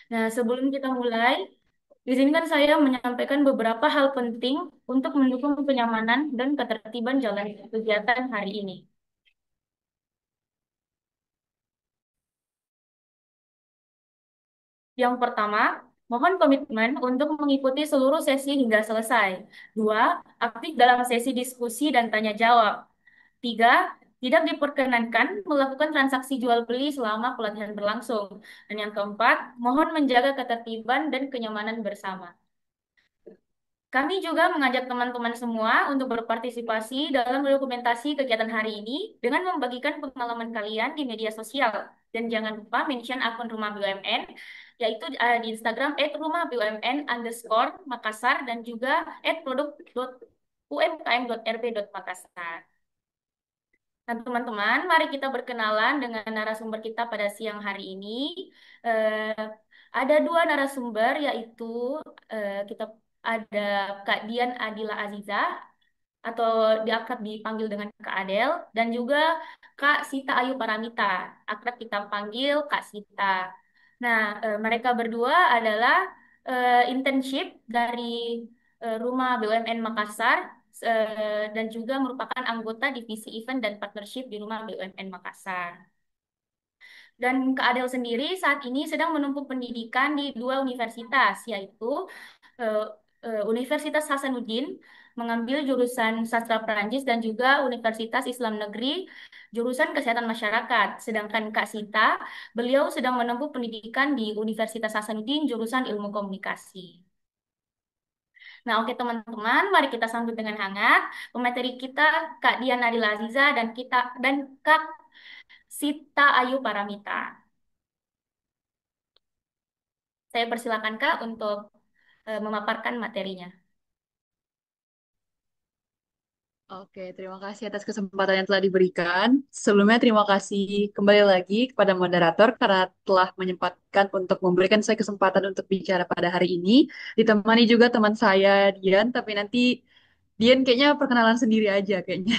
Nah, sebelum kita mulai, izinkan saya menyampaikan beberapa hal penting untuk mendukung kenyamanan dan ketertiban jalan kegiatan hari ini. Yang pertama, mohon komitmen untuk mengikuti seluruh sesi hingga selesai. Dua, aktif dalam sesi diskusi dan tanya jawab. Tiga, tidak diperkenankan melakukan transaksi jual beli selama pelatihan berlangsung. Dan yang keempat, mohon menjaga ketertiban dan kenyamanan bersama. Kami juga mengajak teman-teman semua untuk berpartisipasi dalam dokumentasi kegiatan hari ini dengan membagikan pengalaman kalian di media sosial. Dan jangan lupa mention akun Rumah BUMN, yaitu di Instagram @rumahbumn_Makassar dan juga @produk.umkm.rb.makassar. Nah, teman-teman, mari kita berkenalan dengan narasumber kita pada siang hari ini. Eh, ada dua narasumber, yaitu kita ada Kak Dian Adila Aziza atau akrab dipanggil dengan Kak Adel, dan juga Kak Sita Ayu Paramita, akrab kita panggil Kak Sita. Nah, mereka berdua adalah internship dari Rumah BUMN Makassar dan juga merupakan anggota divisi event dan partnership di Rumah BUMN Makassar. Dan Kak Adel sendiri saat ini sedang menempuh pendidikan di dua universitas, yaitu eh, Universitas Hasanuddin mengambil jurusan sastra Perancis dan juga Universitas Islam Negeri jurusan Kesehatan Masyarakat. Sedangkan Kak Sita, beliau sedang menempuh pendidikan di Universitas Hasanuddin jurusan Ilmu Komunikasi. Nah, oke teman-teman, mari kita sambut dengan hangat pemateri kita Kak Dian Nadila Aziza dan Kak Sita Ayu Paramita. Saya persilakan Kak untuk memaparkan materinya. Oke, terima kasih atas kesempatan yang telah diberikan. Sebelumnya terima kasih kembali lagi kepada moderator karena telah menyempatkan untuk memberikan saya kesempatan untuk bicara pada hari ini. Ditemani juga teman saya, Dian, tapi nanti Dian kayaknya perkenalan sendiri aja kayaknya.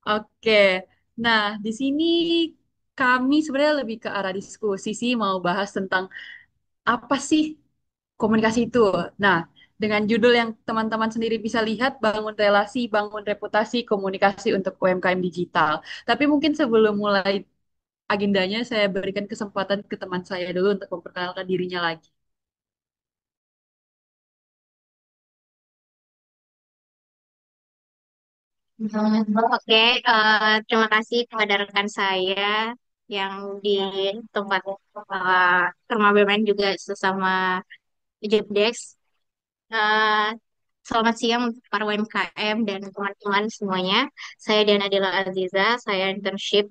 Oke, nah di sini kami sebenarnya lebih ke arah diskusi sih, mau bahas tentang apa sih komunikasi itu. Nah, dengan judul yang teman-teman sendiri bisa lihat, bangun relasi, bangun reputasi, komunikasi untuk UMKM digital. Tapi mungkin sebelum mulai agendanya, saya berikan kesempatan ke teman saya dulu untuk memperkenalkan dirinya lagi. Oke, terima kasih kepada rekan saya yang di tempat rumah BUMN juga sesama Jobdesk. Eh, Selamat siang untuk para UMKM dan teman-teman semuanya. Saya Diana Dela Aziza, saya internship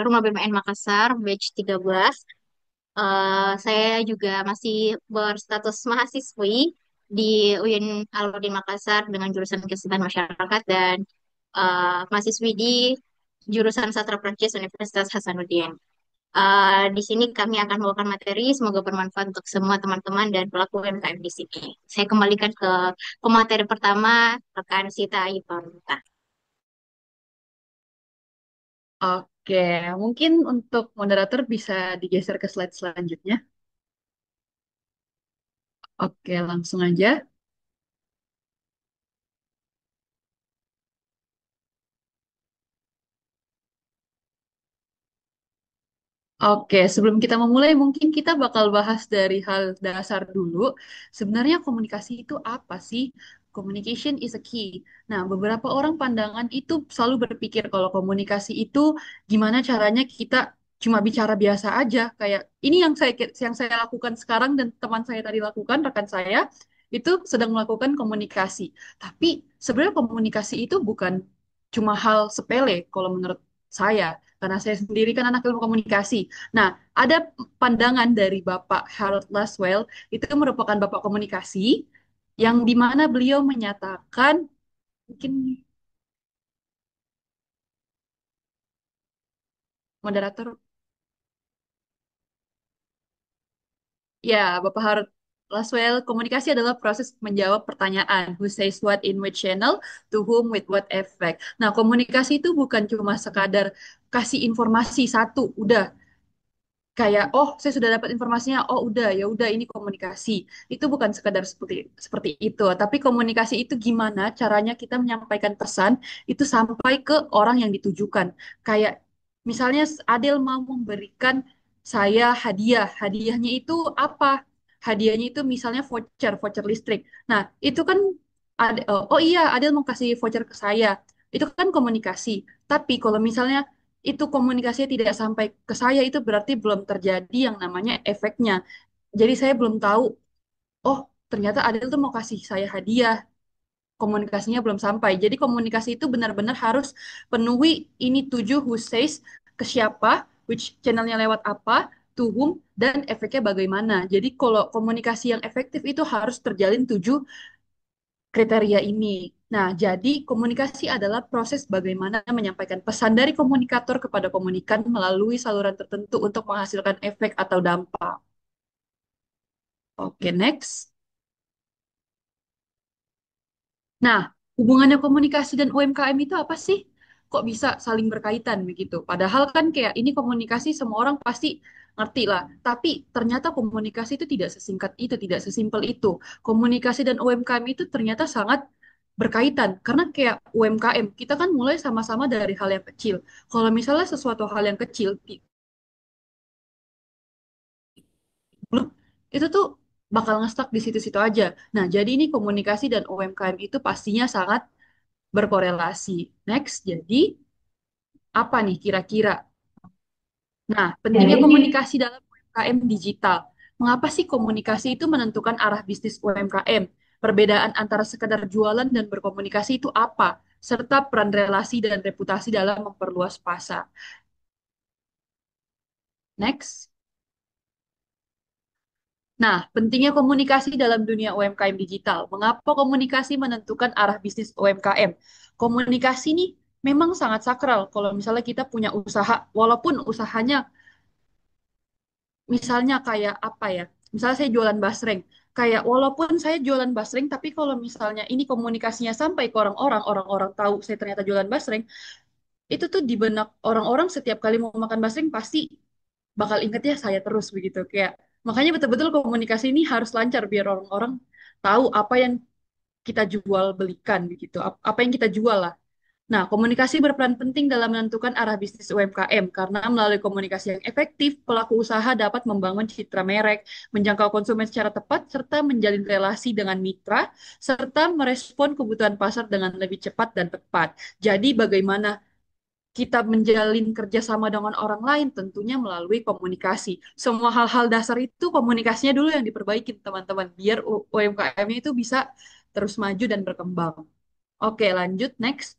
Rumah BUMN Makassar, batch 13. Saya juga masih berstatus mahasiswi di UIN Alauddin Makassar dengan jurusan Kesehatan Masyarakat dan mahasiswi di jurusan Sastra Prancis Universitas Hasanuddin. Di sini kami akan membawakan materi, semoga bermanfaat untuk semua teman-teman dan pelaku UMKM di sini. Saya kembalikan ke pemateri pertama, rekan Sita Ayu Pamuta. Oke, mungkin untuk moderator bisa digeser ke slide selanjutnya. Oke, langsung aja. Oke, sebelum kita memulai, mungkin kita bakal bahas dari hal dasar dulu. Sebenarnya komunikasi itu apa sih? Communication is a key. Nah, beberapa orang pandangan itu selalu berpikir kalau komunikasi itu gimana caranya kita cuma bicara biasa aja. Kayak ini yang saya lakukan sekarang dan teman saya tadi lakukan, rekan saya itu sedang melakukan komunikasi. Tapi sebenarnya komunikasi itu bukan cuma hal sepele kalau menurut saya. Karena saya sendiri kan anak ilmu komunikasi. Nah, ada pandangan dari Bapak Harold Laswell, itu merupakan Bapak komunikasi, yang dimana beliau menyatakan, mungkin moderator, ya Bapak Harold Laswell, komunikasi adalah proses menjawab pertanyaan. Who says what in which channel, to whom, with what effect. Nah, komunikasi itu bukan cuma sekadar kasih informasi satu, udah kayak oh saya sudah dapat informasinya, oh udah ya udah ini komunikasi. Itu bukan sekadar seperti seperti itu, tapi komunikasi itu gimana caranya kita menyampaikan pesan itu sampai ke orang yang ditujukan. Kayak misalnya Adel mau memberikan saya hadiah, hadiahnya itu apa? Hadiahnya itu misalnya voucher listrik. Nah, itu kan oh iya Adel mau kasih voucher ke saya. Itu kan komunikasi. Tapi kalau misalnya itu komunikasinya tidak sampai ke saya, itu berarti belum terjadi yang namanya efeknya. Jadi saya belum tahu, oh ternyata Adel tuh mau kasih saya hadiah, komunikasinya belum sampai. Jadi komunikasi itu benar-benar harus penuhi ini tujuh who says, ke siapa, which channelnya lewat apa, to whom, dan efeknya bagaimana. Jadi kalau komunikasi yang efektif itu harus terjalin tujuh kriteria ini. Nah, jadi komunikasi adalah proses bagaimana menyampaikan pesan dari komunikator kepada komunikan melalui saluran tertentu untuk menghasilkan efek atau dampak. Oke, next. Nah, hubungannya komunikasi dan UMKM itu apa sih? Kok bisa saling berkaitan begitu? Padahal kan kayak ini komunikasi semua orang pasti ngerti lah. Tapi ternyata komunikasi itu tidak sesingkat itu, tidak sesimpel itu. Komunikasi dan UMKM itu ternyata sangat berkaitan. Karena kayak UMKM, kita kan mulai sama-sama dari hal yang kecil. Kalau misalnya sesuatu hal yang kecil, itu tuh bakal ngestak di situ-situ aja. Nah, jadi ini komunikasi dan UMKM itu pastinya sangat berkorelasi. Next, jadi apa nih kira-kira? Nah, pentingnya komunikasi dalam UMKM digital. Mengapa sih komunikasi itu menentukan arah bisnis UMKM? Perbedaan antara sekadar jualan dan berkomunikasi itu apa? Serta peran relasi dan reputasi dalam memperluas pasar. Next. Nah, pentingnya komunikasi dalam dunia UMKM digital. Mengapa komunikasi menentukan arah bisnis UMKM? Komunikasi nih memang sangat sakral. Kalau misalnya kita punya usaha, walaupun usahanya misalnya kayak apa ya? Misalnya saya jualan basreng. Kayak walaupun saya jualan basreng, tapi kalau misalnya ini komunikasinya sampai ke orang-orang, orang-orang tahu saya ternyata jualan basreng, itu tuh di benak orang-orang setiap kali mau makan basreng pasti bakal inget ya saya terus begitu. Kayak makanya betul-betul komunikasi ini harus lancar biar orang-orang tahu apa yang kita jual belikan begitu, apa yang kita jual lah. Nah, komunikasi berperan penting dalam menentukan arah bisnis UMKM karena melalui komunikasi yang efektif, pelaku usaha dapat membangun citra merek, menjangkau konsumen secara tepat, serta menjalin relasi dengan mitra, serta merespon kebutuhan pasar dengan lebih cepat dan tepat. Jadi, bagaimana kita menjalin kerjasama dengan orang lain tentunya melalui komunikasi. Semua hal-hal dasar itu komunikasinya dulu yang diperbaiki, teman-teman, biar UMKM-nya itu bisa terus maju dan berkembang. Oke, lanjut, next.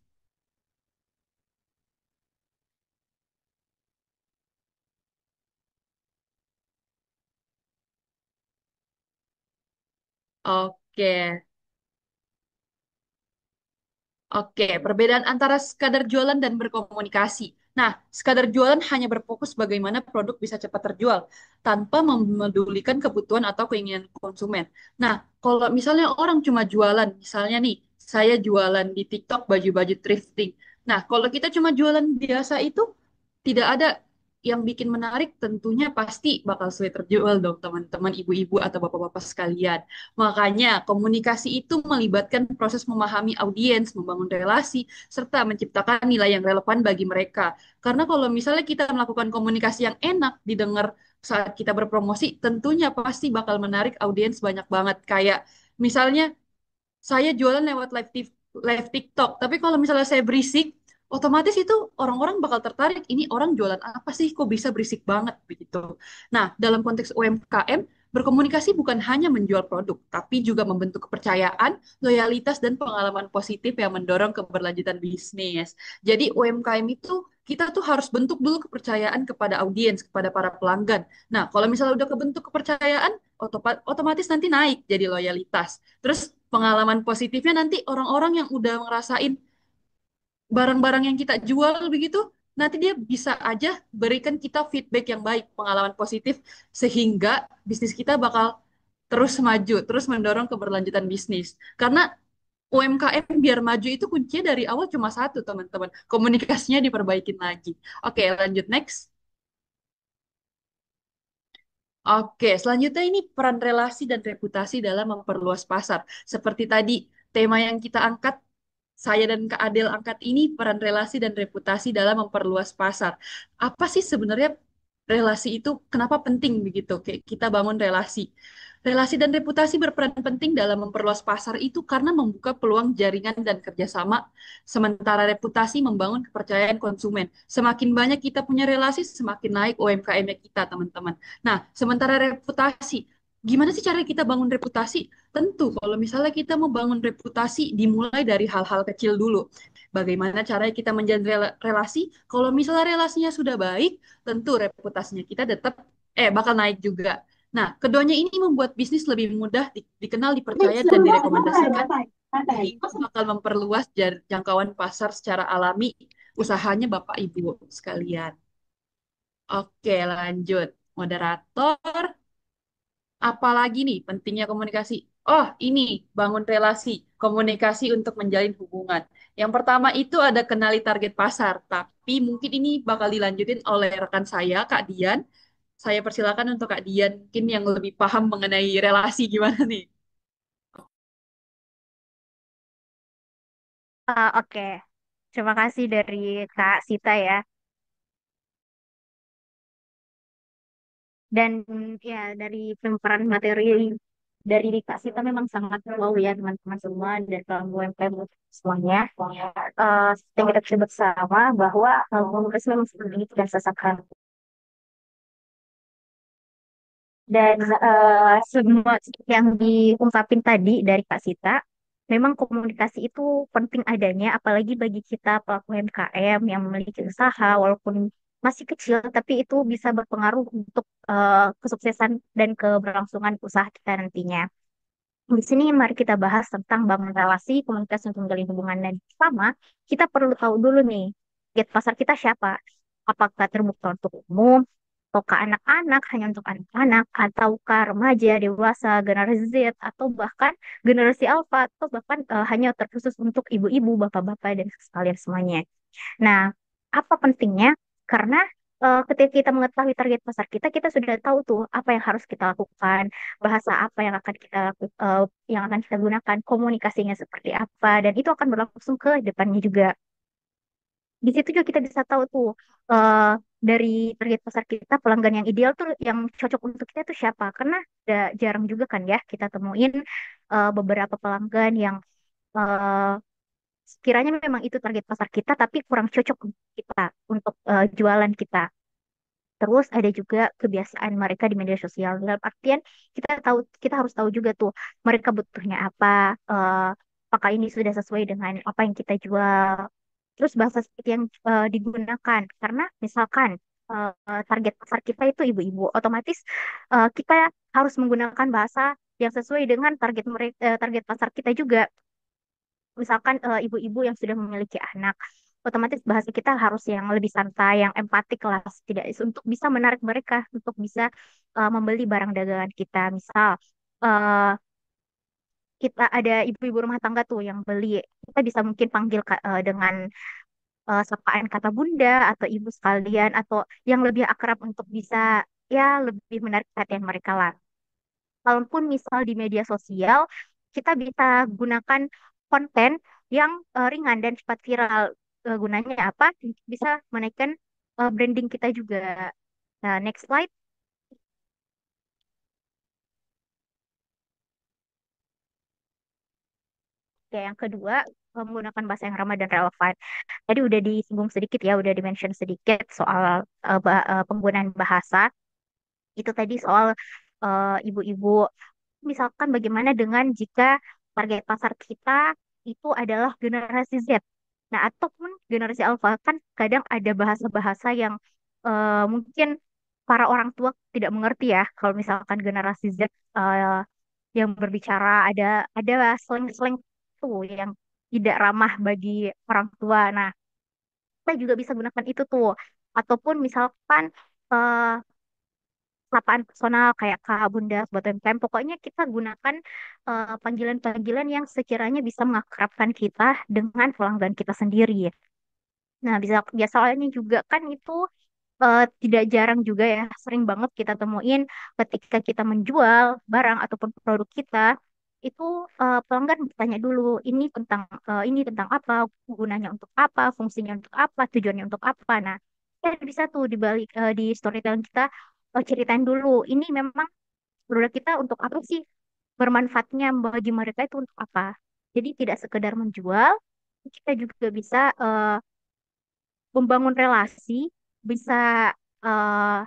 Oke. Oke, perbedaan antara sekadar jualan dan berkomunikasi. Nah, sekadar jualan hanya berfokus bagaimana produk bisa cepat terjual tanpa memedulikan kebutuhan atau keinginan konsumen. Nah, kalau misalnya orang cuma jualan, misalnya nih, saya jualan di TikTok baju-baju thrifting. Nah, kalau kita cuma jualan biasa itu tidak ada yang bikin menarik, tentunya pasti bakal sulit terjual dong, teman-teman, ibu-ibu atau bapak-bapak sekalian. Makanya komunikasi itu melibatkan proses memahami audiens, membangun relasi, serta menciptakan nilai yang relevan bagi mereka. Karena kalau misalnya kita melakukan komunikasi yang enak didengar saat kita berpromosi, tentunya pasti bakal menarik audiens banyak banget. Kayak misalnya saya jualan lewat live TikTok. Tapi kalau misalnya saya berisik, otomatis itu orang-orang bakal tertarik. Ini orang jualan apa sih? Kok bisa berisik banget begitu? Nah, dalam konteks UMKM, berkomunikasi bukan hanya menjual produk, tapi juga membentuk kepercayaan, loyalitas, dan pengalaman positif yang mendorong keberlanjutan bisnis. Jadi UMKM itu kita tuh harus bentuk dulu kepercayaan kepada audiens, kepada para pelanggan. Nah, kalau misalnya udah kebentuk kepercayaan, otomatis nanti naik jadi loyalitas. Terus pengalaman positifnya nanti orang-orang yang udah ngerasain barang-barang yang kita jual begitu, nanti dia bisa aja berikan kita feedback yang baik, pengalaman positif, sehingga bisnis kita bakal terus maju, terus mendorong keberlanjutan bisnis. Karena UMKM biar maju itu kuncinya dari awal cuma satu, teman-teman. Komunikasinya diperbaikin lagi. Oke, lanjut next. Oke, selanjutnya ini peran relasi dan reputasi dalam memperluas pasar. Seperti tadi, tema yang kita angkat, saya dan Kak Adel angkat ini, peran relasi dan reputasi dalam memperluas pasar. Apa sih sebenarnya relasi itu? Kenapa penting begitu? Kayak kita bangun relasi. Relasi dan reputasi berperan penting dalam memperluas pasar itu karena membuka peluang jaringan dan kerjasama, sementara reputasi membangun kepercayaan konsumen. Semakin banyak kita punya relasi, semakin naik UMKM-nya kita, teman-teman. Nah, sementara reputasi, gimana sih cara kita bangun reputasi? Tentu, kalau misalnya kita mau bangun reputasi, dimulai dari hal-hal kecil dulu. Bagaimana caranya kita menjalin relasi? Kalau misalnya relasinya sudah baik, tentu reputasinya kita tetap bakal naik juga. Nah, keduanya ini membuat bisnis lebih mudah dikenal, dipercaya, dan direkomendasikan, sehingga bakal memperluas jangkauan pasar secara alami usahanya Bapak Ibu sekalian. Oke, lanjut. Moderator, apalagi nih pentingnya komunikasi? Oh, ini bangun relasi, komunikasi untuk menjalin hubungan. Yang pertama itu ada kenali target pasar, tapi mungkin ini bakal dilanjutin oleh rekan saya, Kak Dian. Saya persilakan untuk Kak Dian, mungkin yang lebih paham mengenai relasi gimana nih? Oke, terima kasih dari Kak Sita ya. Dan ya dari pemaparan materi dari Kak Sita memang sangat wow ya teman-teman semua dan kaum UMKM semuanya. Yang kita bisa bersama bahwa komunikasi memang seperti itu dan sesakan. Dan semua yang diungkapin tadi dari Kak Sita, memang komunikasi itu penting adanya, apalagi bagi kita pelaku UMKM yang memiliki usaha, walaupun masih kecil, tapi itu bisa berpengaruh untuk kesuksesan dan keberlangsungan usaha kita nantinya. Di sini mari kita bahas tentang bangun relasi, komunikasi untuk menjalin hubungan. Dan pertama, kita perlu tahu dulu nih, target pasar kita siapa? Apakah terbuka untuk umum, ataukah anak-anak, hanya untuk anak-anak, ataukah remaja, dewasa, generasi Z, atau bahkan generasi alpha, atau bahkan hanya terkhusus untuk ibu-ibu, bapak-bapak, dan sekalian semuanya. Nah, apa pentingnya? Karena ketika kita mengetahui target pasar kita, kita sudah tahu tuh apa yang harus kita lakukan, bahasa apa yang akan kita yang akan kita gunakan, komunikasinya seperti apa, dan itu akan berlangsung ke depannya juga. Di situ juga kita bisa tahu tuh eh, dari target pasar kita, pelanggan yang ideal tuh yang cocok untuk kita tuh siapa. Karena jarang juga kan ya kita temuin beberapa pelanggan yang eh, sekiranya memang itu target pasar kita, tapi kurang cocok untuk kita untuk jualan kita. Terus ada juga kebiasaan mereka di media sosial. Dalam artian kita harus tahu juga tuh mereka butuhnya apa, apakah ini sudah sesuai dengan apa yang kita jual. Terus bahasa seperti yang digunakan, karena misalkan target pasar kita itu ibu-ibu, otomatis kita harus menggunakan bahasa yang sesuai dengan target pasar kita juga. Misalkan ibu-ibu yang sudah memiliki anak, otomatis bahasa kita harus yang lebih santai, yang empatik lah, tidak untuk bisa menarik mereka untuk bisa membeli barang dagangan kita. Misal eh, kita ada ibu-ibu rumah tangga tuh yang beli, kita bisa mungkin panggil dengan sapaan kata bunda atau ibu sekalian atau yang lebih akrab untuk bisa ya lebih menarik perhatian mereka lah. Kalaupun misal di media sosial, kita bisa gunakan konten yang ringan dan cepat viral. Gunanya apa? Bisa menaikkan branding kita juga. Nah, next slide. Oke, yang kedua, menggunakan bahasa yang ramah dan relevan. Tadi udah disinggung sedikit ya, udah di-mention sedikit soal penggunaan bahasa. Itu tadi soal ibu-ibu. Misalkan bagaimana dengan jika target pasar kita itu adalah generasi Z. Nah, ataupun generasi alfa kan kadang ada bahasa-bahasa yang mungkin para orang tua tidak mengerti ya. Kalau misalkan generasi Z yang berbicara ada slang-slang tuh yang tidak ramah bagi orang tua. Nah, kita juga bisa gunakan itu tuh. Ataupun misalkan eh, sapaan personal kayak Kak, Bunda, buat UMKM. Pokoknya kita gunakan panggilan-panggilan yang sekiranya bisa mengakrabkan kita dengan pelanggan kita sendiri. Nah, bisa biasanya juga kan itu tidak jarang juga ya, sering banget kita temuin ketika kita menjual barang ataupun produk kita, itu pelanggan bertanya dulu, ini tentang apa, gunanya untuk apa, fungsinya untuk apa, tujuannya untuk apa. Nah, kita bisa tuh di balik di storytelling kita ceritain dulu, ini memang produk kita untuk apa sih, bermanfaatnya bagi mereka itu untuk apa. Jadi tidak sekedar menjual, kita juga bisa membangun relasi, bisa eh,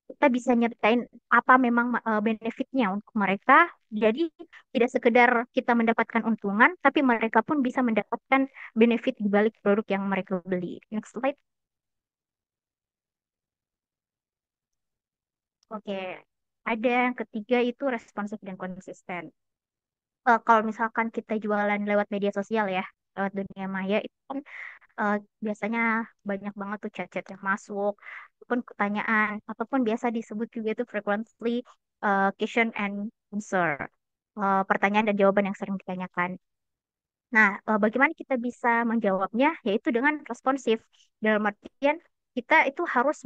kita bisa nyeritain apa memang benefitnya untuk mereka. Jadi tidak sekedar kita mendapatkan untungan, tapi mereka pun bisa mendapatkan benefit di balik produk yang mereka beli. Next slide. Oke, ada yang ketiga itu responsif dan konsisten. Kalau misalkan kita jualan lewat media sosial ya, lewat dunia maya itu kan eh, biasanya banyak banget tuh chat-chat yang masuk, ataupun pertanyaan, ataupun biasa disebut juga itu frequently question and answer, pertanyaan dan jawaban yang sering ditanyakan. Nah, bagaimana kita bisa menjawabnya? Yaitu dengan responsif. Dalam artian kita itu harus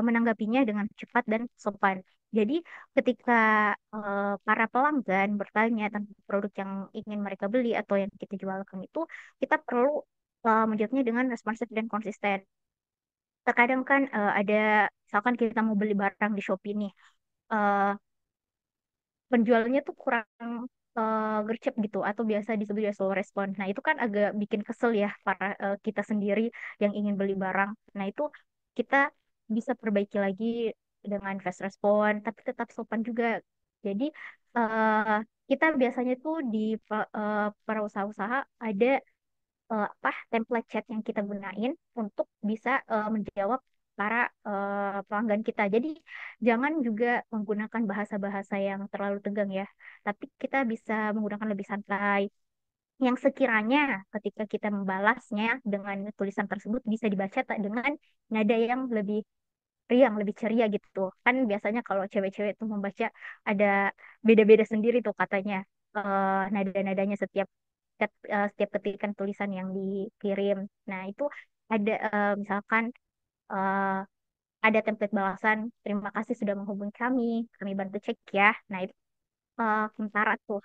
menanggapinya dengan cepat dan sopan. Jadi, ketika para pelanggan bertanya tentang produk yang ingin mereka beli atau yang kita jualkan itu, kita perlu menjawabnya dengan responsif dan konsisten. Terkadang kan ada, misalkan kita mau beli barang di Shopee nih, eh, penjualnya tuh kurang gercep gitu atau biasa disebut ya slow respon. Nah, itu kan agak bikin kesel ya para kita sendiri yang ingin beli barang. Nah, itu kita bisa perbaiki lagi dengan fast respon tapi tetap sopan juga. Jadi kita biasanya tuh di para usaha-usaha ada template chat yang kita gunain untuk bisa menjawab para pelanggan kita. Jadi jangan juga menggunakan bahasa-bahasa yang terlalu tegang ya, tapi kita bisa menggunakan lebih santai. Yang sekiranya ketika kita membalasnya dengan tulisan tersebut bisa dibaca dengan nada yang lebih riang, lebih ceria gitu. Kan biasanya kalau cewek-cewek itu membaca ada beda-beda sendiri tuh katanya nada-nadanya setiap ketikan tulisan yang dikirim. Nah, itu ada misalkan eh, ada template balasan, terima kasih sudah menghubungi kami bantu cek ya. Nah, itu kentara tuh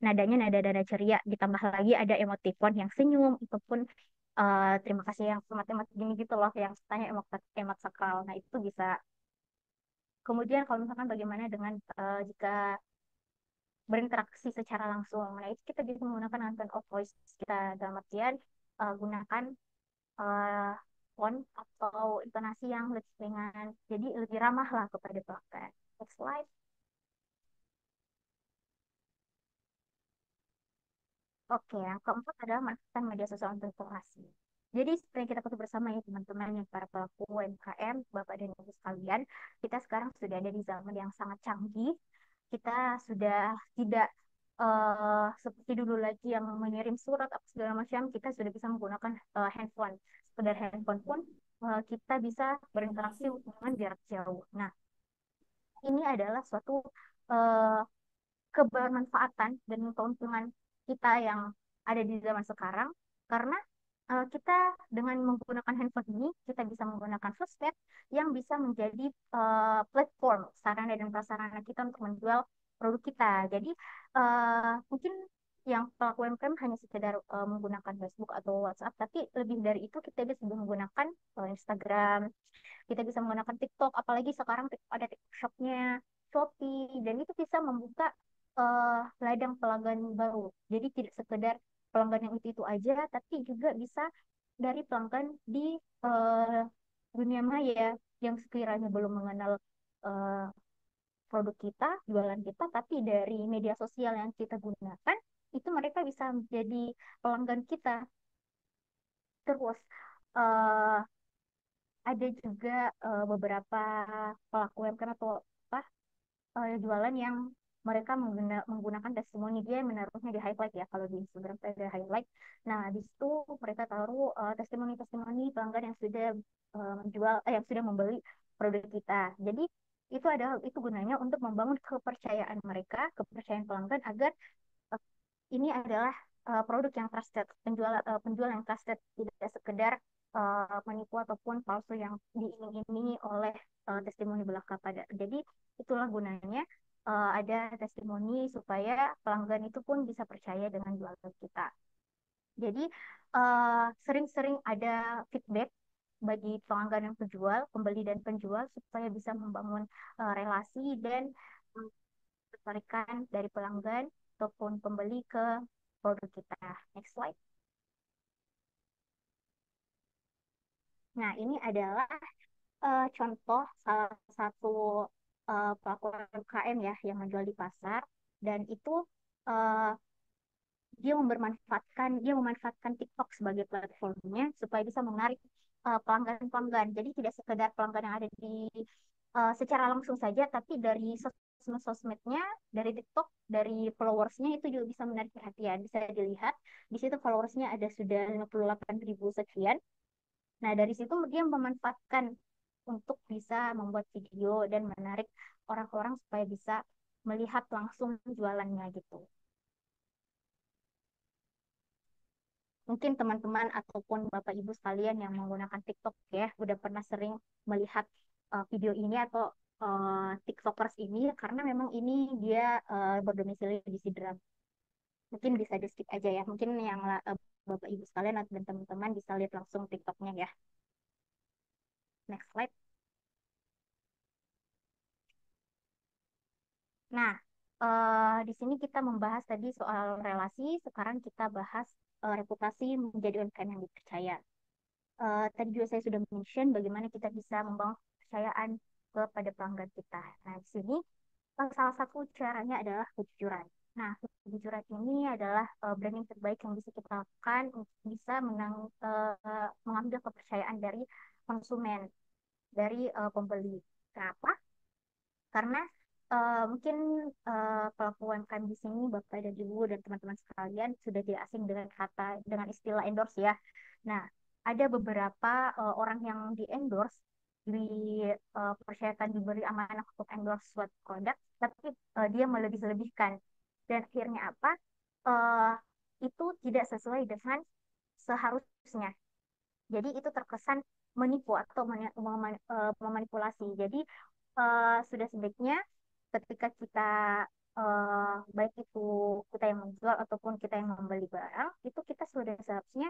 nadanya nada-nada ceria, ditambah lagi ada emoticon yang senyum, ataupun terima kasih yang emot-emot gini gitu loh, yang tanya emot sakral. Nah, itu bisa. Kemudian kalau misalkan bagaimana dengan jika berinteraksi secara langsung. Nah, itu kita bisa menggunakan tone of voice kita, dalam artian gunakan eh, tone atau intonasi yang lebih ringan. Jadi lebih ramah lah kepada pelanggan. Next slide. Oke, yang keempat adalah manfaatkan media sosial untuk informasi. Jadi seperti yang kita ketahui bersama ya teman-teman yang para pelaku UMKM, Bapak dan Ibu sekalian, kita sekarang sudah ada di zaman yang sangat canggih. Kita sudah tidak seperti dulu lagi yang mengirim surat apa segala macam. Kita sudah bisa menggunakan handphone. Sekedar handphone pun kita bisa berinteraksi dengan jarak jauh. Nah, ini adalah suatu eh, kebermanfaatan dan keuntungan kita yang ada di zaman sekarang, karena kita dengan menggunakan handphone ini kita bisa menggunakan sosmed yang bisa menjadi platform sarana dan prasarana kita untuk menjual produk kita. Jadi mungkin yang pelaku UMKM hanya sekedar menggunakan Facebook atau WhatsApp, tapi lebih dari itu kita bisa menggunakan Instagram, kita bisa menggunakan TikTok, apalagi sekarang ada TikTok Shop-nya, Shopee, dan itu bisa membuka ladang pelanggan baru. Jadi tidak sekedar pelanggan yang itu aja, tapi juga bisa dari pelanggan di eh, dunia maya yang sekiranya belum mengenal eh, produk kita, jualan kita, tapi dari media sosial yang kita gunakan, itu mereka bisa menjadi pelanggan kita. Terus eh, ada juga beberapa pelaku UMKM atau apa jualan yang mereka menggunakan testimoni, dia menaruhnya di highlight ya, kalau di Instagram saya ada highlight. Nah, di situ mereka taruh testimoni-testimoni pelanggan yang sudah menjual yang sudah membeli produk kita. Jadi itu gunanya untuk membangun kepercayaan mereka, kepercayaan pelanggan agar eh, ini adalah produk yang trusted, penjual yang trusted, tidak sekedar menipu ataupun palsu yang diiming-imingi oleh testimoni belaka pada. Jadi itulah gunanya ada testimoni supaya pelanggan itu pun bisa percaya dengan jualan kita. Jadi sering-sering ada feedback bagi pelanggan dan penjual, pembeli dan penjual supaya bisa membangun relasi dan ketertarikan dari pelanggan ataupun pembeli ke produk kita. Next slide. Nah, ini adalah contoh salah satu pelaku UMKM ya yang menjual di pasar dan itu eh, dia memanfaatkan TikTok sebagai platformnya supaya bisa menarik pelanggan-pelanggan. Jadi tidak sekedar pelanggan yang ada di secara langsung saja, tapi dari sosmed-sosmednya, dari TikTok, dari followersnya itu juga bisa menarik perhatian. Bisa dilihat di situ followersnya ada sudah 58.000 sekian. Nah, dari situ dia memanfaatkan untuk bisa membuat video dan menarik orang-orang supaya bisa melihat langsung jualannya gitu. Mungkin teman-teman ataupun Bapak Ibu sekalian yang menggunakan TikTok ya, udah pernah sering melihat video ini atau TikTokers ini karena memang ini dia berdomisili di Sidrap. Mungkin bisa di skip aja ya. Mungkin yang Bapak Ibu sekalian dan teman-teman bisa lihat langsung TikToknya ya. Next slide. Nah, di sini kita membahas tadi soal relasi, sekarang kita bahas reputasi menjadi UMKM yang dipercaya. Tadi juga saya sudah mention bagaimana kita bisa membangun kepercayaan kepada pelanggan kita. Nah, di sini salah satu caranya adalah kejujuran. Nah, kejujuran ini adalah branding terbaik yang bisa kita lakukan untuk bisa mengambil kepercayaan dari konsumen, dari pembeli. Kenapa? Karena mungkin pelaku UMKM di sini, Bapak dan Ibu dan teman-teman sekalian sudah tidak asing dengan istilah endorse ya. Nah, ada beberapa orang yang di endorse dipercayakan diberi amanah untuk endorse suatu produk, tapi dia melebih-lebihkan. Dan akhirnya apa? Eh, itu tidak sesuai dengan seharusnya. Jadi itu terkesan menipu atau memanipulasi. Jadi sudah sebaiknya ketika kita baik itu kita yang menjual ataupun kita yang membeli barang, itu kita sudah seharusnya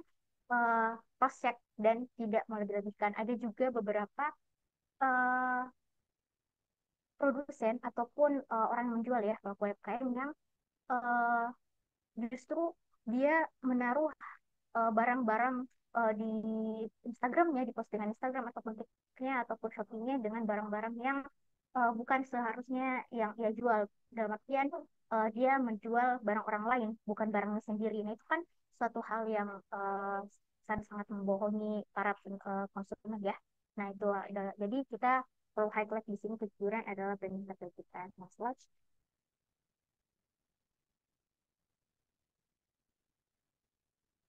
cross check dan tidak melebih-lebihkan. Ada juga beberapa eh, produsen ataupun orang yang menjual ya pelaku UMKM yang eh, justru dia menaruh barang-barang di Instagramnya, di postingan Instagram ataupun TikToknya ataupun Shopee-nya dengan barang-barang yang bukan seharusnya yang ia jual. Dalam artian dia menjual barang orang lain, bukan barangnya sendiri. Nah, itu kan suatu hal yang sangat-sangat membohongi para konsumen ya. Nah, itu adalah, jadi kita perlu highlight di sini kejujuran adalah branding kita. Nah, slide.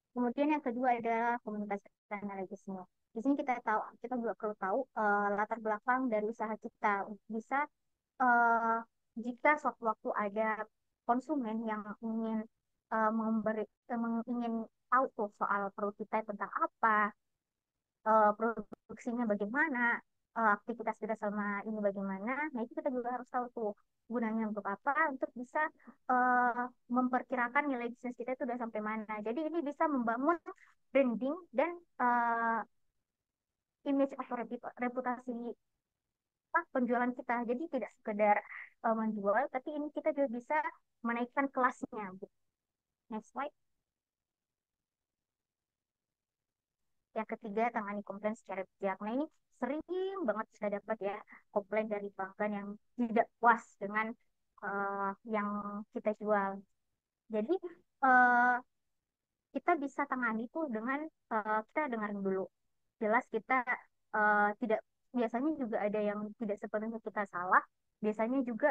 Kemudian yang kedua adalah komunitas analitisnya. Di sini kita juga perlu tahu latar belakang dari usaha kita untuk bisa eh, jika suatu waktu ada konsumen yang ingin ingin tahu tuh soal produk kita tentang apa, produksinya bagaimana, aktivitas kita selama ini bagaimana. Nah, itu kita juga harus tahu tuh gunanya untuk apa, untuk bisa memperkirakan nilai bisnis kita itu udah sampai mana. Jadi ini bisa membangun branding dan image atau reputasi penjualan kita. Jadi tidak sekedar menjual, tapi ini kita juga bisa menaikkan kelasnya. Next slide. Yang ketiga, tangani komplain secara bijak. Nah, ini sering banget saya dapat ya komplain dari pelanggan yang tidak puas dengan yang kita jual. Jadi eh, kita bisa tangani itu dengan kita dengarin dulu. Jelas kita tidak biasanya juga ada yang tidak sepenuhnya kita salah. Biasanya juga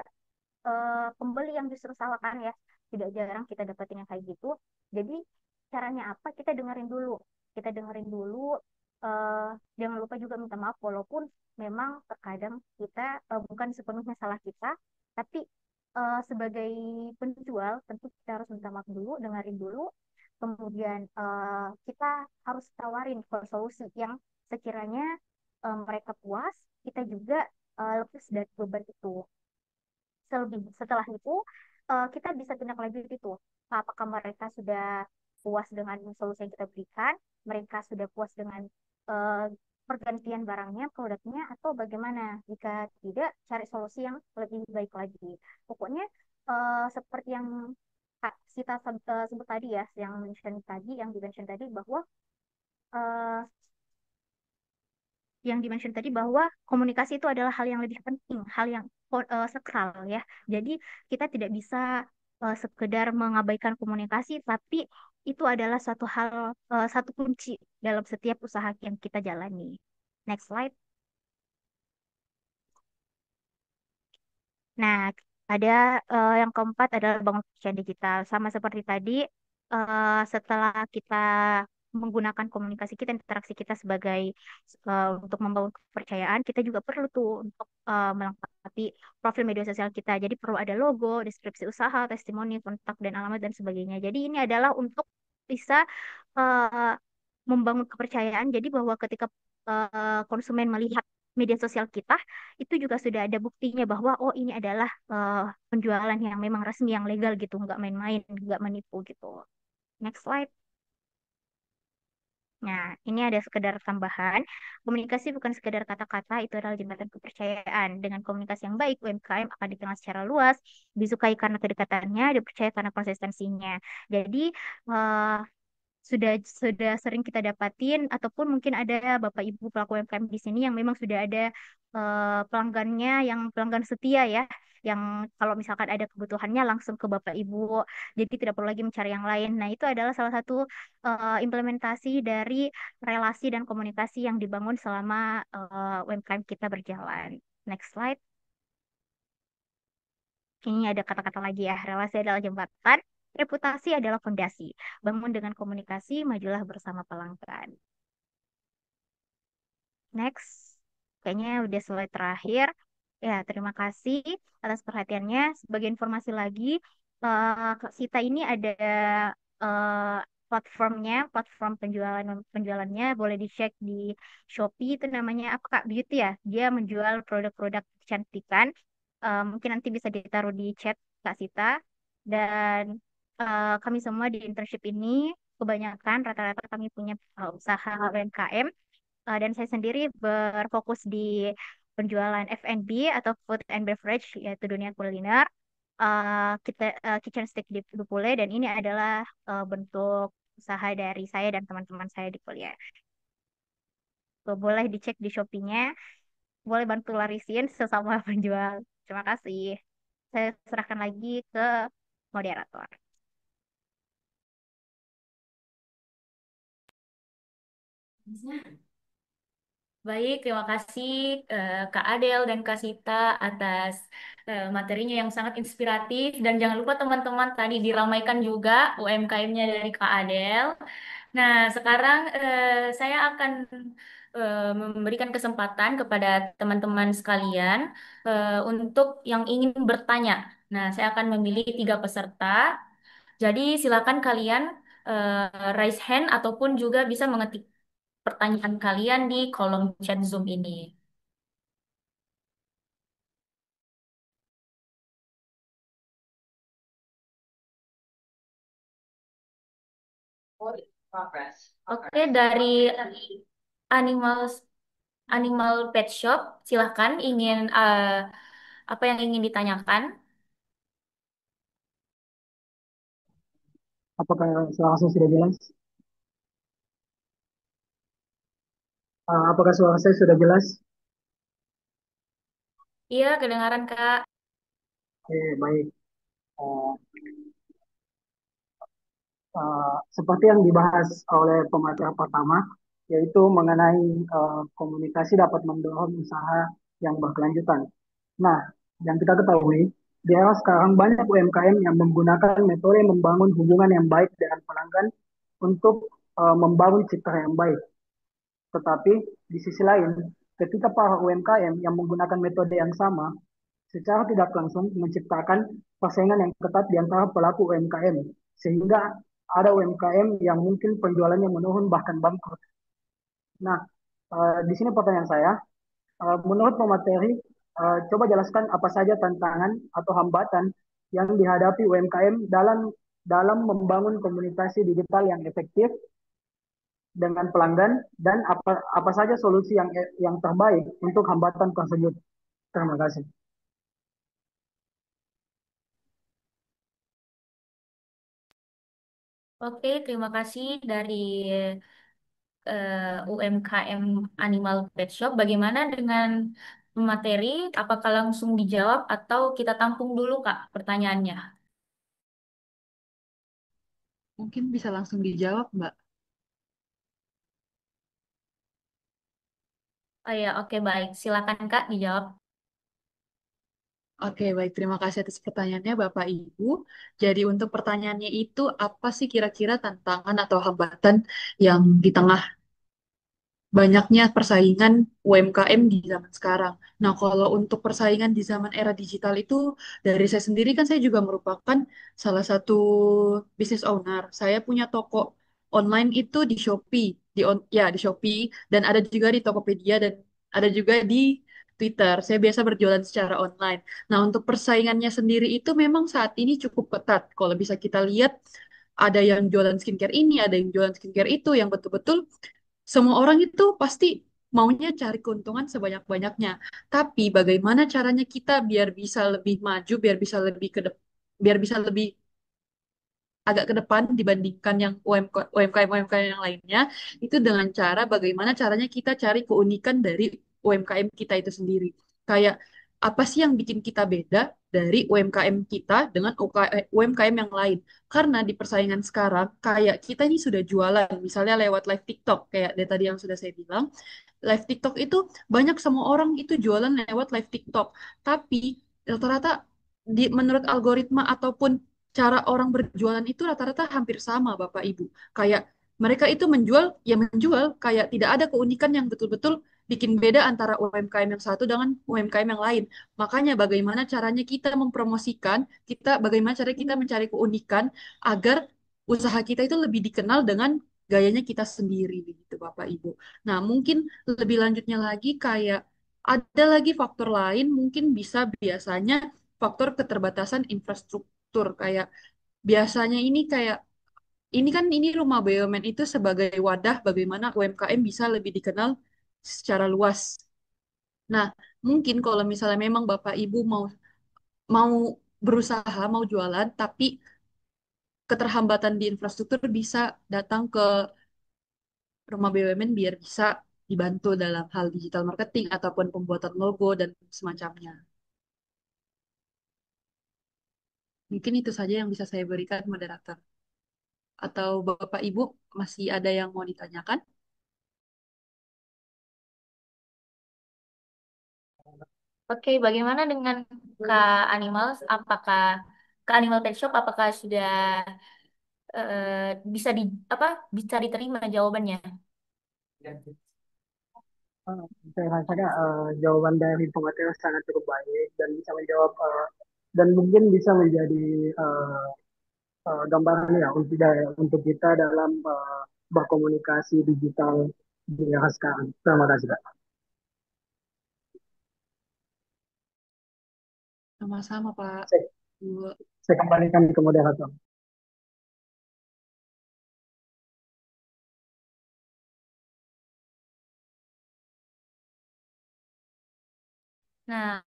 pembeli yang justru salah kan ya. Tidak jarang kita dapetin yang kayak gitu. Jadi caranya apa? Kita dengerin dulu. Kita dengerin dulu jangan lupa juga minta maaf walaupun memang terkadang kita bukan sepenuhnya salah kita, tapi sebagai penjual tentu kita harus minta maaf dulu, dengerin dulu, kemudian kita harus tawarin solusi yang sekiranya mereka puas, kita juga lepas dari beban itu. Setelah itu kita bisa tindak lanjut itu. Apakah mereka sudah puas dengan solusi yang kita berikan, mereka sudah puas dengan eh, pergantian barangnya, produknya, atau bagaimana? Jika tidak, cari solusi yang lebih baik lagi. Pokoknya seperti yang Kak Sita sebut tadi ya, yang di-mention tadi bahwa eh, di-mention tadi bahwa komunikasi itu adalah hal yang lebih penting, hal yang sakral ya. Jadi kita tidak bisa sekedar mengabaikan komunikasi, tapi itu adalah suatu hal, satu kunci dalam setiap usaha yang kita jalani. Next slide. Nah, ada yang keempat adalah bangun kepercayaan digital. Sama seperti tadi, setelah kita menggunakan komunikasi kita, interaksi kita sebagai untuk membangun kepercayaan, kita juga perlu tuh untuk melengkapi profil media sosial kita. Jadi perlu ada logo, deskripsi usaha, testimoni, kontak dan alamat dan sebagainya. Jadi ini adalah untuk bisa eh, membangun kepercayaan. Jadi bahwa ketika konsumen melihat media sosial kita, itu juga sudah ada buktinya bahwa oh ini adalah penjualan yang memang resmi, yang legal gitu, nggak main-main, nggak menipu gitu. Next slide. Nah, ini ada sekedar tambahan. Komunikasi bukan sekedar kata-kata, itu adalah jembatan kepercayaan. Dengan komunikasi yang baik, UMKM akan dikenal secara luas, disukai karena kedekatannya, dipercaya karena konsistensinya. Jadi, eh, sudah sering kita dapatin ataupun mungkin ada Bapak Ibu pelaku UMKM di sini yang memang sudah ada pelanggannya yang pelanggan setia ya, yang kalau misalkan ada kebutuhannya langsung ke Bapak Ibu, jadi tidak perlu lagi mencari yang lain. Nah, itu adalah salah satu implementasi dari relasi dan komunikasi yang dibangun selama UMKM kita berjalan. Next slide. Ini ada kata-kata lagi ya, relasi adalah jembatan, reputasi adalah fondasi. Bangun dengan komunikasi, majulah bersama pelanggan. Next, kayaknya udah slide terakhir. Ya, terima kasih atas perhatiannya. Sebagai informasi lagi, Kak Sita ini ada eh, platformnya, platform penjualannya boleh dicek di Shopee. Itu namanya apa Kak? Beauty ya. Dia menjual produk-produk kecantikan. Mungkin nanti bisa ditaruh di chat Kak Sita. Dan kami semua di internship ini kebanyakan rata-rata kami punya usaha UMKM. Dan saya sendiri berfokus di penjualan F&B atau food and beverage, yaitu dunia kuliner. Kita Kitchen Stick di Dupule, dan ini adalah bentuk usaha dari saya dan teman-teman saya di kuliah. Tuh, boleh dicek di Shopee-nya, boleh bantu larisin sesama penjual. Terima kasih. Saya serahkan lagi ke moderator. Baik, terima kasih Kak Adel dan Kak Sita atas materinya yang sangat inspiratif. Dan jangan lupa teman-teman tadi diramaikan juga UMKM-nya dari Kak Adel. Nah, sekarang saya akan memberikan kesempatan kepada teman-teman sekalian untuk yang ingin bertanya. Nah, saya akan memilih tiga peserta. Jadi silakan kalian raise hand ataupun juga bisa mengetik pertanyaan kalian di kolom chat Zoom ini. Oke, dari Animal Animal Pet Shop, silahkan ingin apa yang ingin ditanyakan? Apakah suara saya sudah jelas? Apakah suara saya sudah jelas? Iya, kedengaran Kak. Baik. Eh, Seperti yang dibahas oleh pemateri pertama, yaitu mengenai komunikasi dapat mendorong usaha yang berkelanjutan. Nah, yang kita ketahui, di era sekarang banyak UMKM yang menggunakan metode membangun hubungan yang baik dengan pelanggan untuk membangun citra yang baik. Tetapi di sisi lain, ketika para UMKM yang menggunakan metode yang sama, secara tidak langsung menciptakan persaingan yang ketat di antara pelaku UMKM, sehingga ada UMKM yang mungkin penjualannya menurun bahkan bangkrut. Nah, di sini pertanyaan saya, menurut pemateri, coba jelaskan apa saja tantangan atau hambatan yang dihadapi UMKM dalam dalam membangun komunikasi digital yang efektif dengan pelanggan dan apa apa saja solusi yang terbaik untuk hambatan tersebut. Terima kasih. Oke, terima kasih dari UMKM Animal Pet Shop. Bagaimana dengan materi? Apakah langsung dijawab atau kita tampung dulu, Kak, pertanyaannya? Mungkin bisa langsung dijawab, Mbak. Oh ya, oke baik. Silakan Kak dijawab. Oke, baik. Terima kasih atas pertanyaannya, Bapak Ibu. Jadi untuk pertanyaannya itu, apa sih kira-kira tantangan atau hambatan yang di tengah banyaknya persaingan UMKM di zaman sekarang? Nah, kalau untuk persaingan di zaman era digital itu, dari saya sendiri kan saya juga merupakan salah satu business owner. Saya punya toko online itu di Shopee, ya di Shopee, dan ada juga di Tokopedia dan ada juga di Twitter. Saya biasa berjualan secara online. Nah, untuk persaingannya sendiri itu memang saat ini cukup ketat. Kalau bisa kita lihat, ada yang jualan skincare ini, ada yang jualan skincare itu, yang betul-betul semua orang itu pasti maunya cari keuntungan sebanyak-banyaknya. Tapi bagaimana caranya kita biar bisa lebih maju, biar bisa lebih agak ke depan dibandingkan yang UMKM yang lainnya, itu dengan cara bagaimana caranya kita cari keunikan dari UMKM kita itu sendiri. Kayak apa sih yang bikin kita beda dari UMKM kita dengan UMKM yang lain? Karena di persaingan sekarang, kayak kita ini sudah jualan, misalnya lewat live TikTok, kayak dari tadi yang sudah saya bilang, live TikTok itu banyak semua orang itu jualan lewat live TikTok. Tapi rata-rata menurut algoritma ataupun cara orang berjualan itu rata-rata hampir sama, Bapak Ibu. Kayak mereka itu menjual, ya menjual, kayak tidak ada keunikan yang betul-betul bikin beda antara UMKM yang satu dengan UMKM yang lain. Makanya bagaimana caranya kita mempromosikan, bagaimana cara kita mencari keunikan agar usaha kita itu lebih dikenal dengan gayanya kita sendiri, gitu Bapak Ibu. Nah, mungkin lebih lanjutnya lagi kayak ada lagi faktor lain, mungkin biasanya faktor keterbatasan infrastruktur kayak biasanya ini rumah BUMN itu sebagai wadah bagaimana UMKM bisa lebih dikenal secara luas. Nah, mungkin kalau misalnya memang Bapak Ibu mau mau berusaha mau jualan tapi keterhambatan di infrastruktur bisa datang ke rumah BUMN biar bisa dibantu dalam hal digital marketing ataupun pembuatan logo dan semacamnya. Mungkin itu saja yang bisa saya berikan, moderator. Atau Bapak Ibu masih ada yang mau ditanyakan? Oke, bagaimana dengan Kak Animals? Kak Animal Pet Shop apakah sudah bisa apa bisa diterima jawabannya? Saya rasanya jawaban dari pemateri sangat cukup baik dan bisa menjawab dan mungkin bisa menjadi eh, gambaran ya untuk kita dalam berkomunikasi digital di era sekarang. Terima kasih, Kak. Sama-sama, Pak. Saya, Bu. saya kembalikan ke moderator. Nah,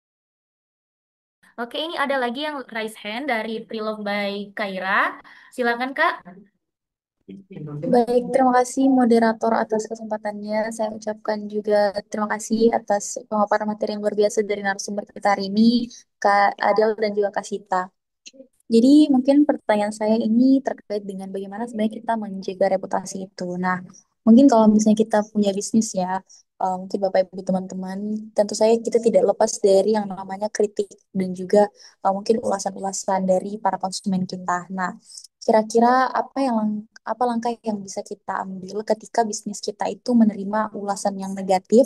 oke ini ada lagi yang raise hand dari Prilove by Kaira. Silakan Kak. Baik, terima kasih moderator atas kesempatannya. Saya ucapkan juga terima kasih atas pemaparan materi yang luar biasa dari narasumber kita hari ini, Kak Adel dan juga Kak Sita. Jadi mungkin pertanyaan saya ini terkait dengan bagaimana sebenarnya kita menjaga reputasi itu. Nah, mungkin kalau misalnya kita punya bisnis ya, mungkin Bapak Ibu teman-teman, tentu saja kita tidak lepas dari yang namanya kritik dan juga mungkin ulasan-ulasan dari para konsumen kita. Nah, kira-kira apa langkah yang bisa kita ambil ketika bisnis kita itu menerima ulasan yang negatif,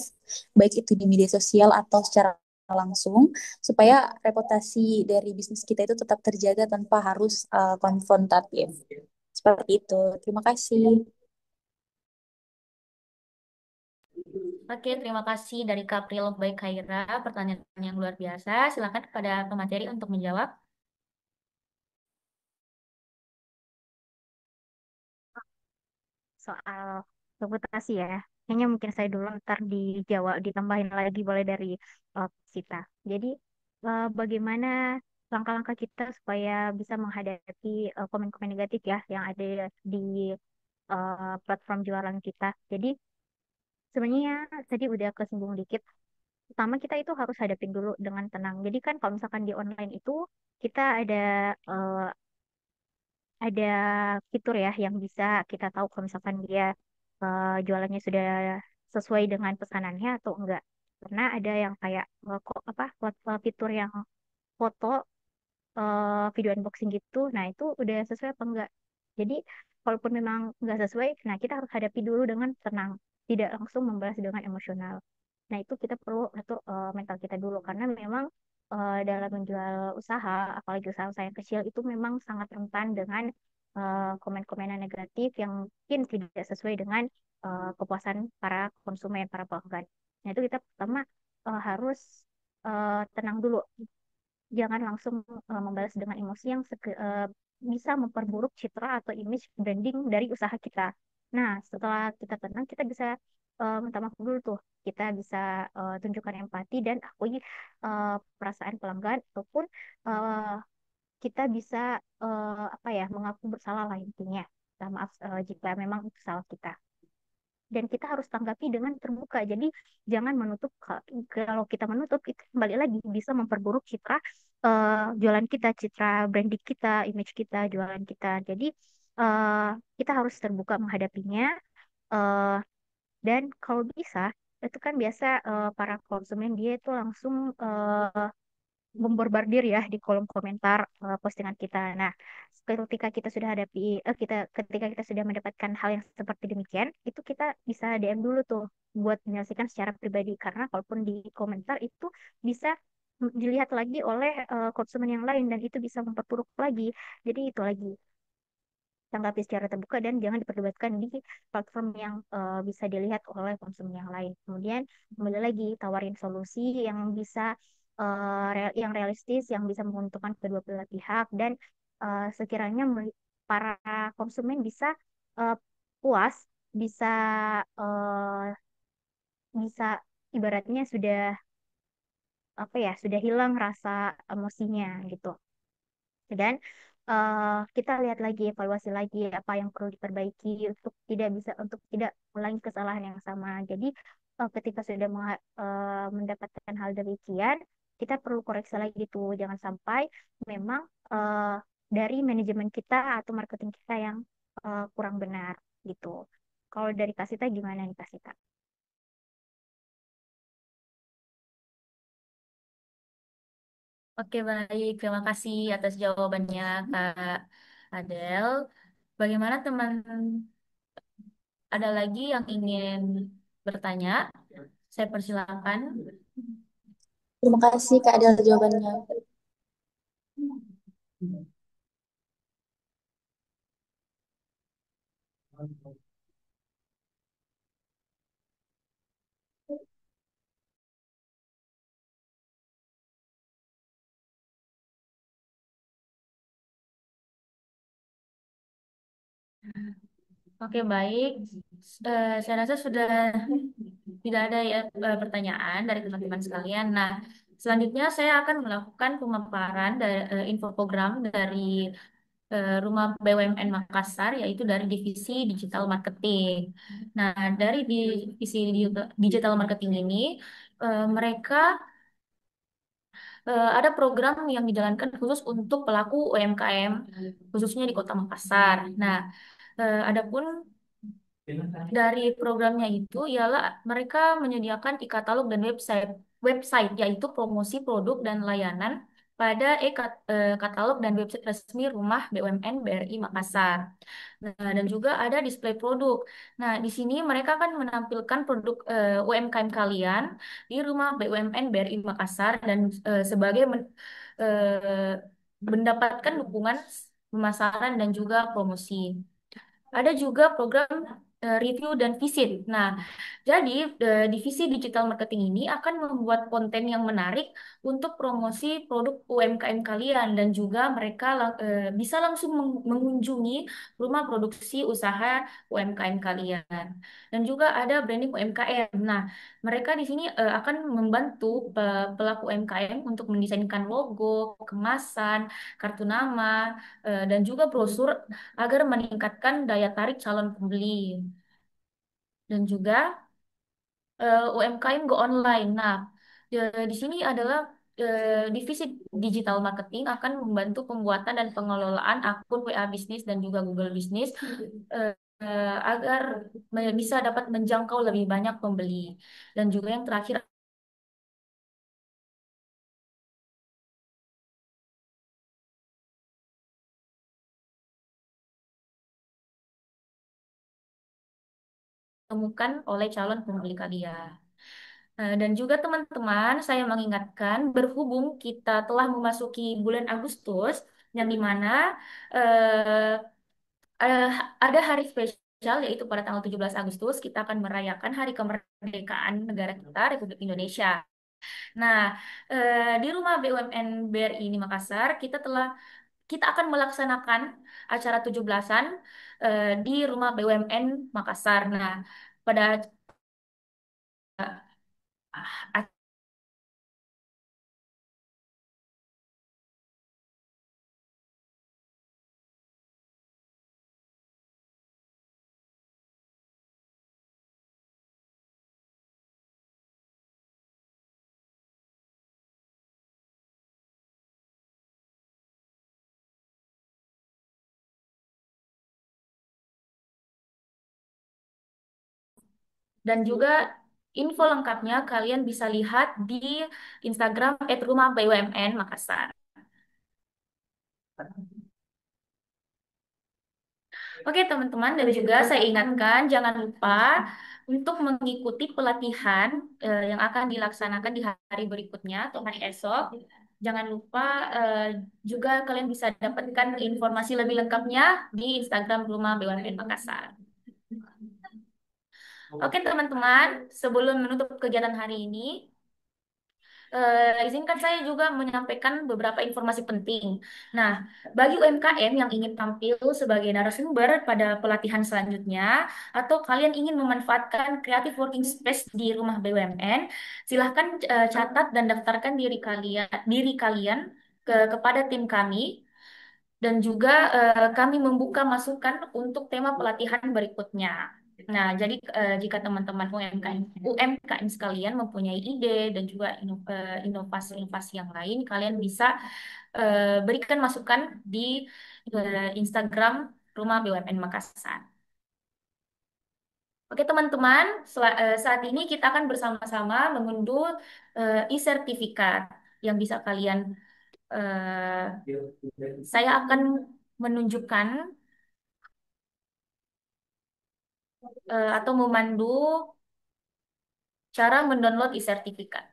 baik itu di media sosial atau secara langsung, supaya reputasi dari bisnis kita itu tetap terjaga tanpa harus konfrontatif. Seperti itu. Terima kasih. Oke, terima kasih dari Kapril Baik Khaira. Pertanyaan yang luar biasa. Silakan kepada pemateri untuk menjawab. Soal reputasi ya. Kayaknya mungkin saya dulu ntar dijawab, ditambahin lagi boleh dari Sita. Jadi bagaimana langkah-langkah kita supaya bisa menghadapi komen-komen negatif ya yang ada di platform jualan kita. Jadi sebenarnya tadi udah kesinggung dikit. Pertama kita itu harus hadapin dulu dengan tenang. Jadi kan kalau misalkan di online itu kita eh, ada fitur ya yang bisa kita tahu kalau misalkan dia jualannya sudah sesuai dengan pesanannya atau enggak. Karena ada yang kayak kok apa fitur yang foto video unboxing gitu. Nah, itu udah sesuai apa enggak? Jadi, walaupun memang enggak sesuai, nah kita harus hadapi dulu dengan tenang, tidak langsung membalas dengan emosional. Nah, itu kita perlu atur mental kita dulu karena memang dalam menjual usaha, apalagi usaha-usaha yang kecil itu memang sangat rentan dengan komen-komenan negatif yang mungkin tidak sesuai dengan kepuasan para konsumen, para pelanggan. Nah, itu kita pertama harus tenang dulu, jangan langsung membalas dengan emosi yang bisa memperburuk citra atau image branding dari usaha kita. Nah, setelah kita tenang, kita bisa minta maaf dulu tuh. Kita bisa tunjukkan empati dan akui perasaan pelanggan ataupun eh, kita bisa apa ya mengaku bersalah lah intinya. Minta maaf jika memang itu salah kita dan kita harus tanggapi dengan terbuka. Jadi jangan menutup kalau kita menutup itu kembali lagi bisa memperburuk citra jualan kita, citra branding kita, image kita, jualan kita. Jadi eh, kita harus terbuka menghadapinya eh, dan kalau bisa itu kan biasa para konsumen dia itu langsung memborbardir ya di kolom komentar postingan kita. Nah, ketika kita sudah hadapi ketika kita sudah mendapatkan hal yang seperti demikian, itu kita bisa DM dulu tuh buat menyelesaikan secara pribadi karena kalaupun di komentar itu bisa dilihat lagi oleh konsumen yang lain dan itu bisa memperburuk lagi. Jadi itu lagi tanggapi secara terbuka dan jangan diperdebatkan di platform yang bisa dilihat oleh konsumen yang lain. Kemudian kembali lagi tawarin solusi yang bisa yang realistis, yang bisa menguntungkan kedua belah pihak dan sekiranya para konsumen bisa eh, puas, bisa eh, bisa ibaratnya sudah apa ya, sudah hilang rasa emosinya gitu. Dan kita lihat lagi, evaluasi lagi apa yang perlu diperbaiki untuk tidak ulangi kesalahan yang sama. Jadi ketika sudah mendapatkan hal demikian, kita perlu koreksi lagi tuh, jangan sampai memang dari manajemen kita atau marketing kita yang kurang benar gitu. Kalau dari Kasita gimana nih Kasita? Oke, baik. Terima kasih atas jawabannya, Kak Adel. Bagaimana teman? Ada lagi yang ingin bertanya? Saya persilakan. Terima kasih Kak Adel jawabannya. Oke, baik. Saya rasa sudah tidak ada ya pertanyaan dari teman-teman sekalian. Nah, selanjutnya saya akan melakukan pemaparan dari infoprogram dari Rumah BUMN Makassar, yaitu dari Divisi Digital Marketing. Nah, dari Divisi Digital Marketing ini, mereka ada program yang dijalankan khusus untuk pelaku UMKM, khususnya di Kota Makassar. Nah, adapun dari programnya itu ialah mereka menyediakan e-katalog dan website, yaitu promosi produk dan layanan pada katalog dan website resmi Rumah BUMN BRI Makassar. Nah, dan juga ada display produk. Nah, di sini mereka kan menampilkan produk UMKM kalian di Rumah BUMN BRI Makassar dan sebagai mendapatkan dukungan pemasaran dan juga promosi. Ada juga program review dan visit. Nah, jadi divisi digital marketing ini akan membuat konten yang menarik untuk promosi produk UMKM kalian dan juga mereka bisa langsung mengunjungi rumah produksi usaha UMKM kalian. Dan juga ada branding UMKM. Nah, mereka di sini akan membantu pelaku UMKM untuk mendesainkan logo, kemasan, kartu nama, dan juga brosur agar meningkatkan daya tarik calon pembeli dan juga UMKM go online. Nah, di sini adalah divisi digital marketing akan membantu pembuatan dan pengelolaan akun WA bisnis dan juga Google bisnis agar bisa dapat menjangkau lebih banyak pembeli. Dan juga yang terakhir temukan oleh calon pembeli kalian. Dan juga teman-teman, saya mengingatkan berhubung kita telah memasuki bulan Agustus, yang dimana eh, eh, ada hari spesial yaitu pada tanggal 17 Agustus kita akan merayakan Hari Kemerdekaan Negara kita, Republik Indonesia. Nah, di Rumah BUMN BRI di Makassar, kita akan melaksanakan acara 17-an di Rumah BUMN Makassar. Nah, pada eh, dan juga info lengkapnya kalian bisa lihat di Instagram @rumahbumn Makassar. Oke teman-teman, dan juga saya ingatkan jangan lupa untuk mengikuti pelatihan yang akan dilaksanakan di hari berikutnya atau hari esok. Jangan lupa juga kalian bisa dapatkan informasi lebih lengkapnya di Instagram Rumah BUMN Makassar. Oke teman-teman, sebelum menutup kegiatan hari ini, izinkan saya juga menyampaikan beberapa informasi penting. Nah, bagi UMKM yang ingin tampil sebagai narasumber pada pelatihan selanjutnya, atau kalian ingin memanfaatkan creative working space di rumah BUMN, silahkan catat dan daftarkan diri kalian kepada tim kami dan juga kami membuka masukan untuk tema pelatihan berikutnya. Nah, jadi jika teman-teman UMKM sekalian mempunyai ide dan juga inovasi-inovasi yang lain, kalian bisa berikan masukan di Instagram Rumah BUMN Makassar. Oke teman-teman, saat ini kita akan bersama-sama mengunduh e-sertifikat yang bisa kalian saya akan menunjukkan atau memandu cara mendownload e-sertifikat.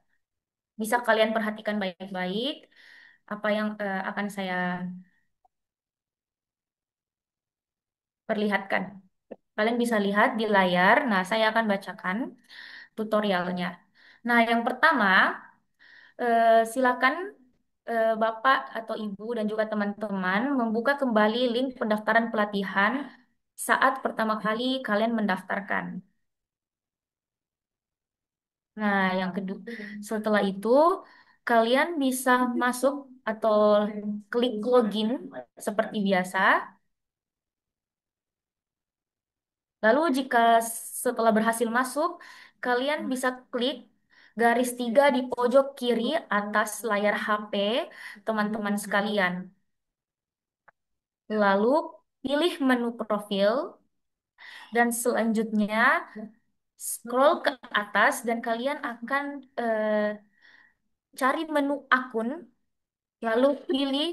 Bisa kalian perhatikan baik-baik apa yang akan saya perlihatkan. Kalian bisa lihat di layar. Nah, saya akan bacakan tutorialnya. Nah, yang pertama, silakan Bapak atau Ibu dan juga teman-teman membuka kembali link pendaftaran pelatihan saat pertama kali kalian mendaftarkan. Nah, yang kedua, setelah itu kalian bisa masuk atau klik login seperti biasa. Lalu jika setelah berhasil masuk, kalian bisa klik garis 3 di pojok kiri atas layar HP teman-teman sekalian. Lalu pilih menu profil dan selanjutnya scroll ke atas dan kalian akan cari menu akun lalu pilih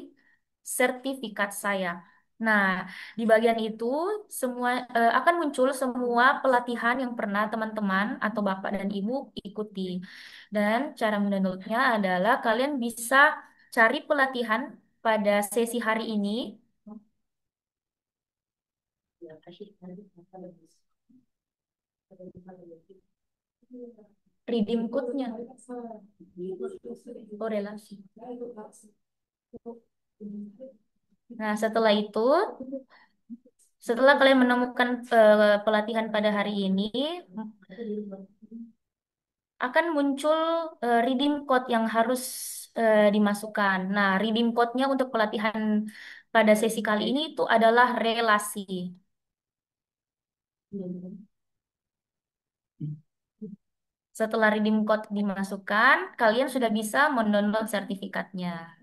sertifikat saya. Nah, di bagian itu semua akan muncul semua pelatihan yang pernah teman-teman atau Bapak dan Ibu ikuti. Dan cara mendownloadnya adalah kalian bisa cari pelatihan pada sesi hari ini. Redeem code-nya. Korelasi. Nah, setelah kalian menemukan pelatihan pada hari ini, akan muncul redeem code yang harus dimasukkan. Nah, redeem code-nya untuk pelatihan pada sesi kali ini itu adalah relasi. Setelah redeem code dimasukkan, kalian sudah bisa mendownload sertifikatnya.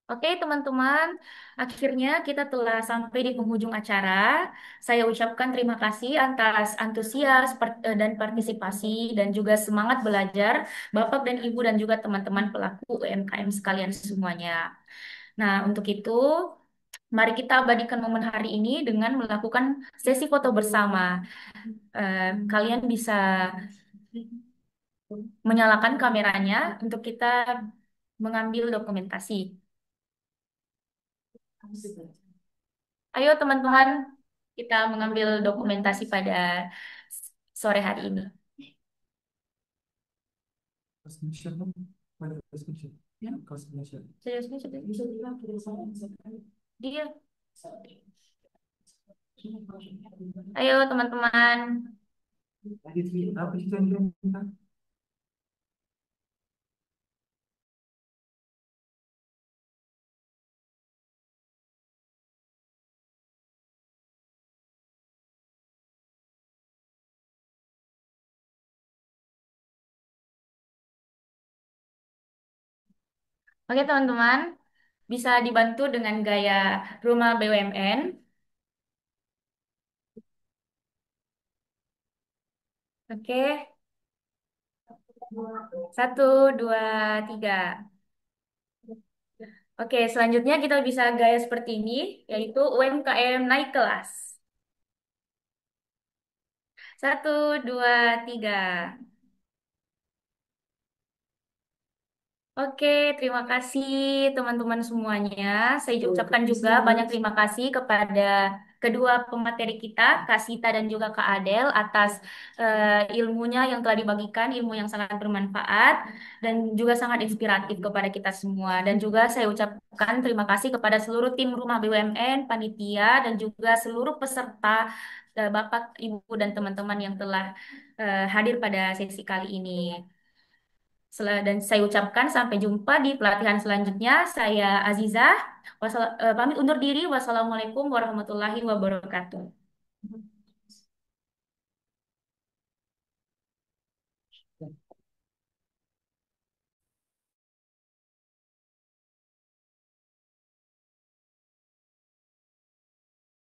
Oke, teman-teman, akhirnya kita telah sampai di penghujung acara. Saya ucapkan terima kasih atas antusias dan partisipasi dan juga semangat belajar Bapak dan Ibu dan juga teman-teman pelaku UMKM sekalian semuanya. Nah, untuk itu, mari kita abadikan momen hari ini dengan melakukan sesi foto bersama. Kalian bisa menyalakan kameranya untuk kita mengambil dokumentasi. Ayo teman-teman, kita mengambil dokumentasi pada sore hari ini. Seriusnya dia. Ayo teman-teman. Oke teman-teman, bisa dibantu dengan gaya rumah BUMN. Oke, satu, dua, tiga. Oke, selanjutnya kita bisa gaya seperti ini, yaitu UMKM naik kelas. Satu, dua, tiga. Oke, terima kasih teman-teman semuanya. Saya ucapkan juga banyak terima kasih kepada kedua pemateri kita, Kak Sita dan juga Kak Adel, atas ilmunya yang telah dibagikan, ilmu yang sangat bermanfaat dan juga sangat inspiratif kepada kita semua. Dan juga saya ucapkan terima kasih kepada seluruh tim Rumah BUMN, panitia, dan juga seluruh peserta, Bapak, Ibu, dan teman-teman yang telah hadir pada sesi kali ini. Dan saya ucapkan sampai jumpa di pelatihan selanjutnya. Saya Aziza, pamit undur diri. Wassalamualaikum warahmatullahi wabarakatuh.